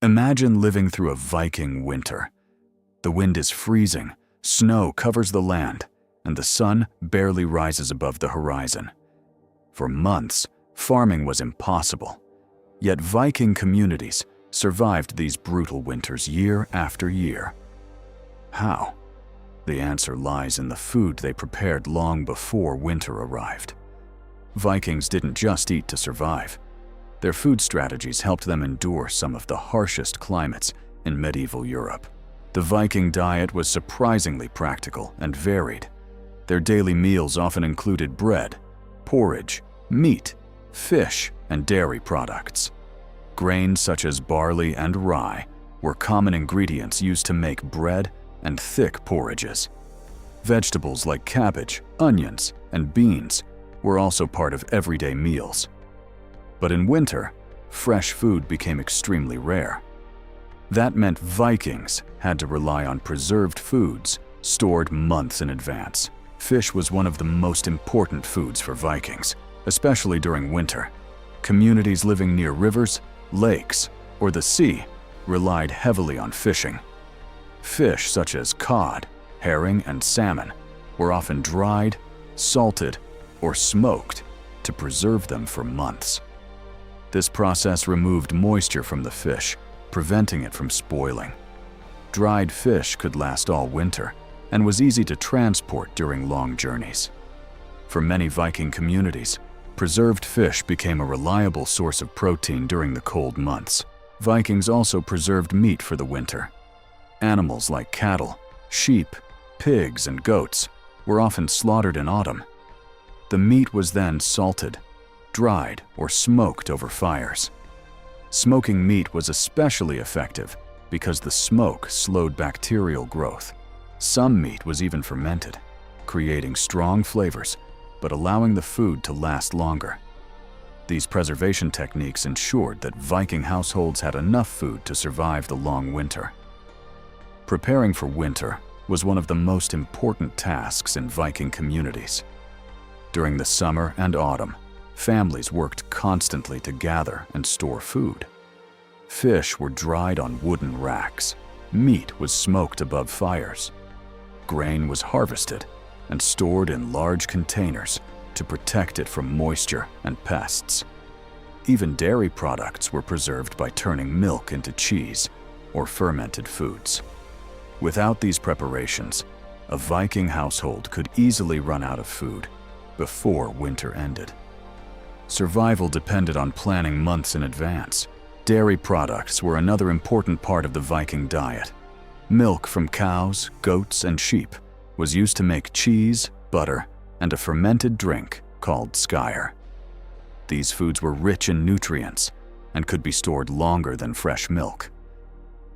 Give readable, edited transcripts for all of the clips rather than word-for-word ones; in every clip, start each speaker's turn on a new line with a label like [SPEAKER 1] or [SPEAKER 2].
[SPEAKER 1] Imagine living through a Viking winter. The wind is freezing, snow covers the land, and the sun barely rises above the horizon. For months, farming was impossible. Yet Viking communities survived these brutal winters year after year. How? The answer lies in the food they prepared long before winter arrived. Vikings didn't just eat to survive. Their food strategies helped them endure some of the harshest climates in medieval Europe. The Viking diet was surprisingly practical and varied. Their daily meals often included bread, porridge, meat, fish, and dairy products. Grains such as barley and rye were common ingredients used to make bread and thick porridges. Vegetables like cabbage, onions, and beans were also part of everyday meals. But in winter, fresh food became extremely rare. That meant Vikings had to rely on preserved foods stored months in advance. Fish was one of the most important foods for Vikings, especially during winter. Communities living near rivers, lakes, or the sea relied heavily on fishing. Fish such as cod, herring, and salmon were often dried, salted, or smoked to preserve them for months. This process removed moisture from the fish, preventing it from spoiling. Dried fish could last all winter and was easy to transport during long journeys. For many Viking communities, preserved fish became a reliable source of protein during the cold months. Vikings also preserved meat for the winter. Animals like cattle, sheep, pigs, and goats were often slaughtered in autumn. The meat was then salted, dried, or smoked over fires. Smoking meat was especially effective because the smoke slowed bacterial growth. Some meat was even fermented, creating strong flavors but allowing the food to last longer. These preservation techniques ensured that Viking households had enough food to survive the long winter. Preparing for winter was one of the most important tasks in Viking communities. During the summer and autumn, families worked constantly to gather and store food. Fish were dried on wooden racks. Meat was smoked above fires. Grain was harvested and stored in large containers to protect it from moisture and pests. Even dairy products were preserved by turning milk into cheese or fermented foods. Without these preparations, a Viking household could easily run out of food before winter ended. Survival depended on planning months in advance. Dairy products were another important part of the Viking diet. Milk from cows, goats, and sheep was used to make cheese, butter, and a fermented drink called skyr. These foods were rich in nutrients and could be stored longer than fresh milk.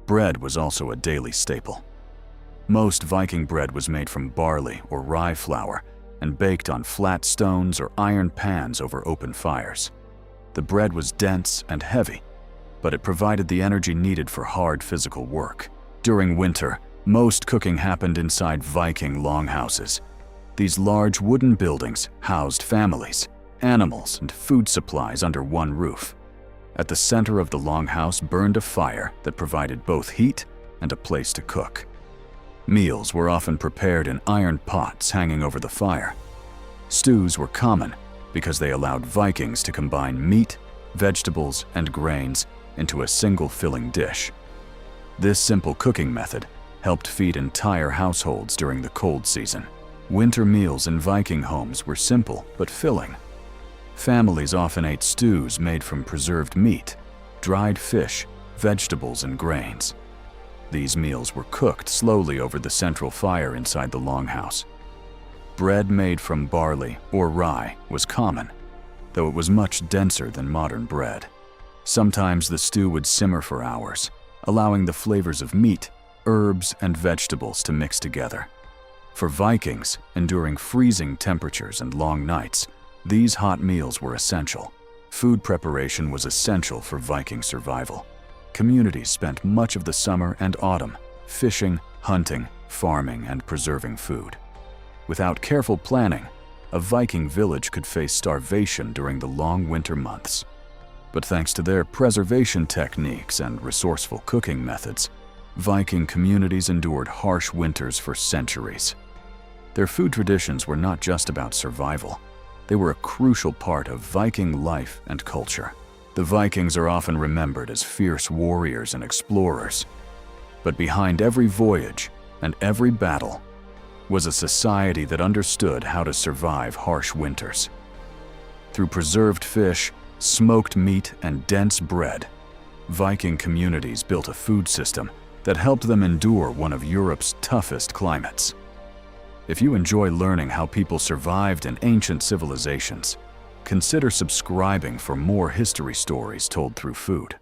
[SPEAKER 1] Bread was also a daily staple. Most Viking bread was made from barley or rye flour and baked on flat stones or iron pans over open fires. The bread was dense and heavy, but it provided the energy needed for hard physical work. During winter, most cooking happened inside Viking longhouses. These large wooden buildings housed families, animals, and food supplies under one roof. At the center of the longhouse burned a fire that provided both heat and a place to cook. Meals were often prepared in iron pots hanging over the fire. Stews were common because they allowed Vikings to combine meat, vegetables, and grains into a single filling dish. This simple cooking method helped feed entire households during the cold season. Winter meals in Viking homes were simple but filling. Families often ate stews made from preserved meat, dried fish, vegetables, and grains. These meals were cooked slowly over the central fire inside the longhouse. Bread made from barley or rye was common, though it was much denser than modern bread. Sometimes the stew would simmer for hours, allowing the flavors of meat, herbs, and vegetables to mix together. For Vikings, enduring freezing temperatures and long nights, these hot meals were essential. Food preparation was essential for Viking survival. Communities spent much of the summer and autumn fishing, hunting, farming, and preserving food. Without careful planning, a Viking village could face starvation during the long winter months. But thanks to their preservation techniques and resourceful cooking methods, Viking communities endured harsh winters for centuries. Their food traditions were not just about survival. They were a crucial part of Viking life and culture. The Vikings are often remembered as fierce warriors and explorers. But behind every voyage and every battle was a society that understood how to survive harsh winters. Through preserved fish, smoked meat, and dense bread, Viking communities built a food system that helped them endure one of Europe's toughest climates. If you enjoy learning how people survived in ancient civilizations, consider subscribing for more history stories told through food.